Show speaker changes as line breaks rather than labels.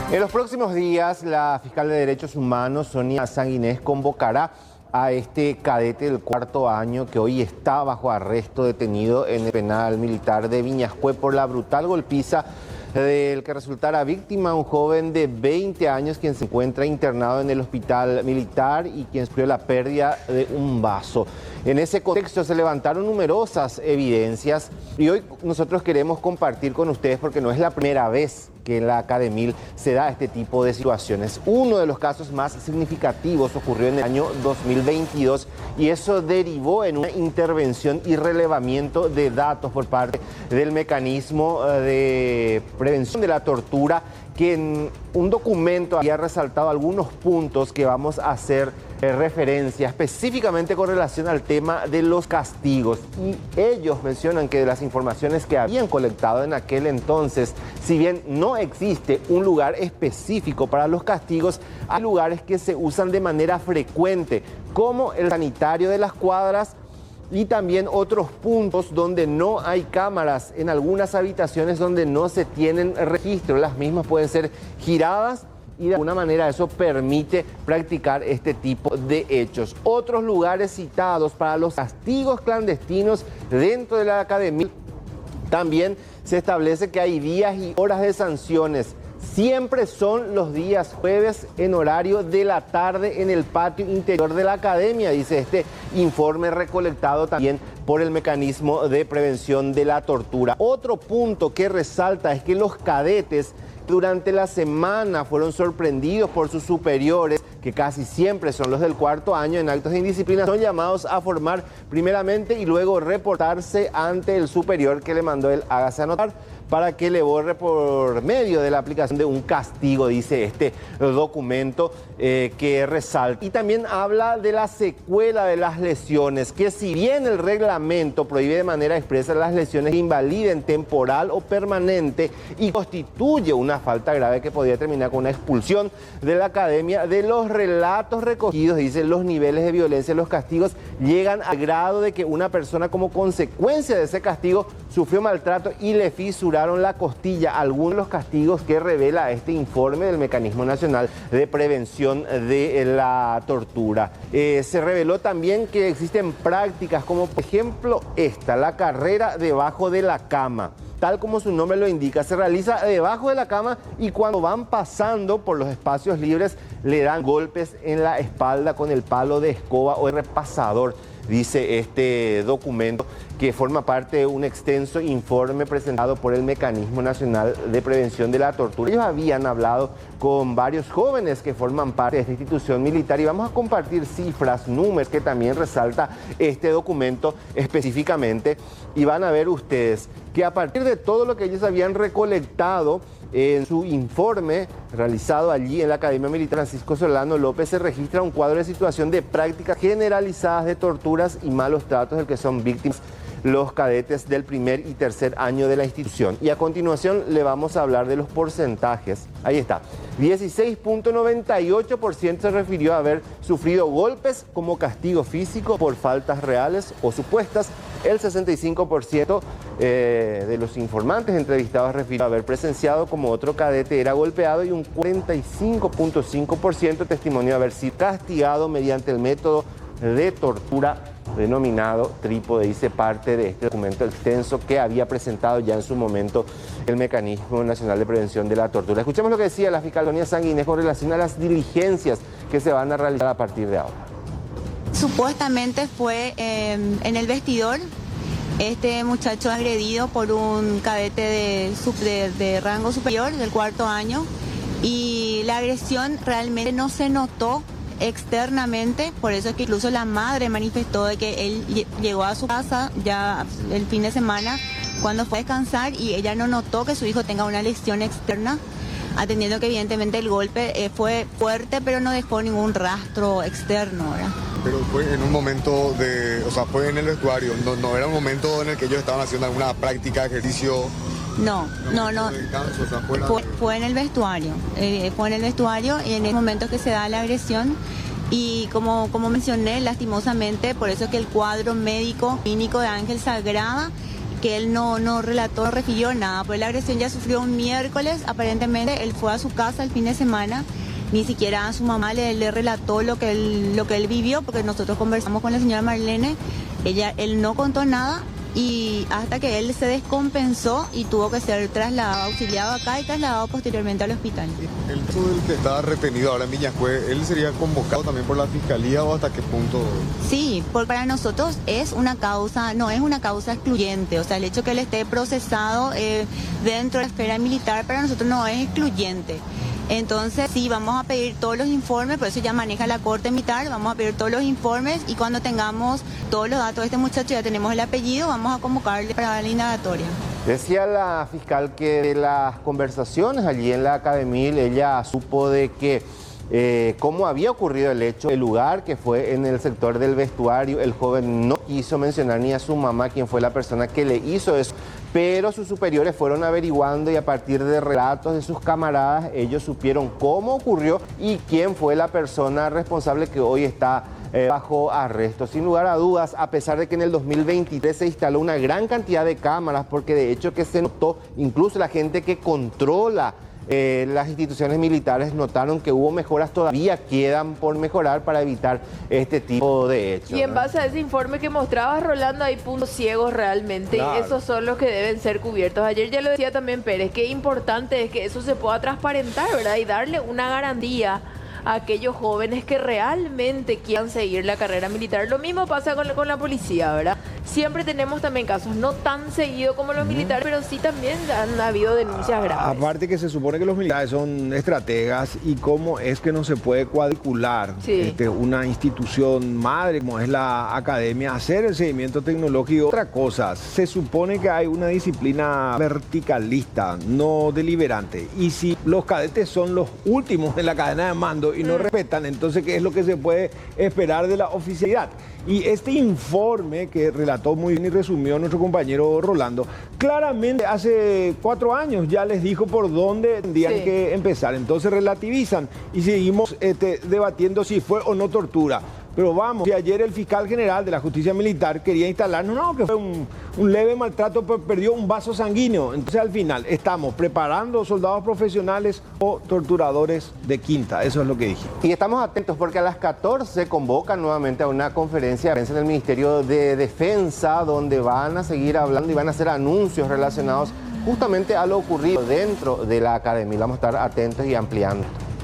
En los próximos días, la fiscal de Derechos Humanos, Sonia Sanguinés, convocará a este cadete del cuarto año que hoy está bajo arresto detenido en el penal militar de Viñascue por la brutal golpiza del que resultara víctima un joven de 20 años quien se encuentra internado en el hospital militar y quien sufrió la pérdida de un vaso. En ese contexto se levantaron numerosas evidencias y hoy nosotros queremos compartir con ustedes porque no es la primera vez que en la Academil se da este tipo de situaciones. Uno de los casos más significativos ocurrió en el año 2022 y eso derivó en una intervención y relevamiento de datos por parte del mecanismo de prevención de la tortura, que en un documento había resaltado algunos puntos que vamos a hacer referencia específicamente con relación al tema de los castigos. Y ellos mencionan que de las informaciones que habían colectado en aquel entonces, si bien no existe un lugar específico para los castigos, hay lugares que se usan de manera frecuente, como el sanitario de las cuadras, y también otros puntos donde no hay cámaras, en algunas habitaciones donde no se tienen registro. Las mismas pueden ser giradas y de alguna manera eso permite practicar este tipo de hechos. Otros lugares citados para los castigos clandestinos dentro de la Academia, también se establece que hay días y horas de sanciones. Siempre son los días jueves en horario de la tarde en el patio interior de la academia, dice este informe recolectado también por el mecanismo de prevención de la tortura. Otro punto que resalta es que los cadetes durante la semana fueron sorprendidos por sus superiores, que casi siempre son los del cuarto año, en actos de indisciplina. Son llamados a formar primeramente y luego reportarse ante el superior que le mandó el hágase anotar para que le borre por medio de la aplicación de un castigo, dice este documento que resalta. Y también habla de la secuela de las lesiones, que si bien el reglamento prohíbe de manera expresa las lesiones que invaliden temporal o permanente y constituye una falta grave que podría terminar con una expulsión de la academia, de los relatos recogidos, dice, los niveles de violencia de los castigos llegan al grado de que una persona como consecuencia de ese castigo sufrió maltrato y le fisuraron la costilla. Algunos de los castigos que revela este informe del Mecanismo Nacional de Prevención de la Tortura. Se reveló también que existen prácticas como por ejemplo esta, la carrera debajo de la cama. Tal como su nombre lo indica, se realiza debajo de la cama y cuando van pasando por los espacios libres le dan golpes en la espalda con el palo de escoba o el repasador, dice este documento que forma parte de un extenso informe presentado por el Mecanismo Nacional de Prevención de la Tortura. Ellos habían hablado con varios jóvenes que forman parte de esta institución militar y vamos a compartir cifras, números que también resalta este documento específicamente, y van a ver ustedes que a partir de todo lo que ellos habían recolectado en su informe realizado allí en la Academia Militar Francisco Solano López, se registra un cuadro de situación de prácticas generalizadas de torturas y malos tratos del que son víctimas los cadetes del primer y tercer año de la institución. Y a continuación le vamos a hablar de los porcentajes. Ahí está. 16.98% se refirió a haber sufrido golpes como castigo físico por faltas reales o supuestas. El 65% de los informantes entrevistados refirió a haber presenciado como otro cadete era golpeado y un 45.5% testimonió haber sido castigado mediante el método de tortura denominado trípode, dice parte de este documento extenso que había presentado ya en su momento el Mecanismo Nacional de Prevención de la Tortura. Escuchemos lo que decía la fiscal Sonia Sanguinés con relación a las diligencias que se van a realizar a partir de ahora.
Supuestamente fue en el vestidor este muchacho agredido por un cadete de rango superior del cuarto año, y la agresión realmente no se notó externamente, por eso es que incluso la madre manifestó de que él llegó a su casa ya el fin de semana cuando fue a descansar y ella no notó que su hijo tenga una lesión externa, atendiendo que evidentemente el golpe fue fuerte pero no dejó ningún rastro externo, ¿verdad?
Pero fue en un momento fue en el vestuario, no era un momento en el que ellos estaban haciendo alguna práctica, ejercicio.
No.
Descanso,
fue en el vestuario, y en el momento que se da la agresión. Y como mencioné, lastimosamente, por eso es que el cuadro médico clínico de Ángel Sagrada que él no relató, no refirió nada, pues la agresión ya sufrió un miércoles, aparentemente él fue a su casa el fin de semana, ni siquiera a su mamá le relató lo que él vivió, porque nosotros conversamos con la señora Marlene, él no contó nada, y hasta que él se descompensó y tuvo que ser trasladado, auxiliado acá y trasladado posteriormente al hospital.
El caso del que está retenido ahora en Viñascue, ¿él sería convocado también por la fiscalía o hasta qué punto?
Sí, porque para nosotros es una causa, no es una causa excluyente, o sea, el hecho que él esté procesado dentro de la esfera militar para nosotros no es excluyente. Entonces, sí, vamos a pedir todos los informes, por eso ya maneja la Corte Militar, vamos a pedir todos los informes y cuando tengamos todos los datos de este muchacho, ya tenemos el apellido, vamos a convocarle para la indagatoria.
Decía la fiscal que de las conversaciones allí en la Academia, ella supo de que cómo había ocurrido el hecho, el lugar que fue en el sector del vestuario, el joven no quiso mencionar ni a su mamá, quien fue la persona que le hizo eso, pero sus superiores fueron averiguando y a partir de relatos de sus camaradas, ellos supieron cómo ocurrió y quién fue la persona responsable que hoy está bajo arresto. Sin lugar a dudas, a pesar de que en el 2023 se instaló una gran cantidad de cámaras, porque de hecho que se notó, incluso la gente que controla las instituciones militares notaron que hubo mejoras, todavía quedan por mejorar para evitar este tipo de hechos.
Y en base a ese informe que mostrabas, Rolando, hay puntos ciegos realmente,
claro,
y esos son los que deben ser cubiertos. Ayer ya lo decía también Pérez, qué importante es que eso se pueda transparentar, ¿verdad? Y darle una garantía a aquellos jóvenes que realmente quieran seguir la carrera militar. Lo mismo pasa con la policía, ¿verdad? Siempre tenemos también casos, no tan seguido como los militares, pero sí también han habido denuncias graves.
Aparte que se supone que los militares son estrategas y cómo es que no se puede cuadricular una institución madre como es la academia, hacer el seguimiento tecnológico. Otra cosa, se supone que hay una disciplina verticalista, no deliberante. Y si los cadetes son los últimos en la cadena de mando y no respetan, entonces ¿qué es lo que se puede esperar de la oficialidad? Y este informe que relató muy bien y resumió nuestro compañero Rolando, claramente hace 4 años ya les dijo por dónde tendrían que empezar. Entonces relativizan y seguimos debatiendo si fue o no tortura. Pero vamos, si ayer el fiscal general de la justicia militar quería instalarnos, que fue un leve maltrato, pero perdió un vaso sanguíneo. Entonces al final estamos preparando soldados profesionales o torturadores de quinta. Eso es lo que dije.
Y estamos atentos porque a las 14 convocan nuevamente a una conferencia de prensa en el Ministerio de Defensa, donde van a seguir hablando y van a hacer anuncios relacionados justamente a lo ocurrido dentro de la academia. Vamos a estar atentos y ampliando.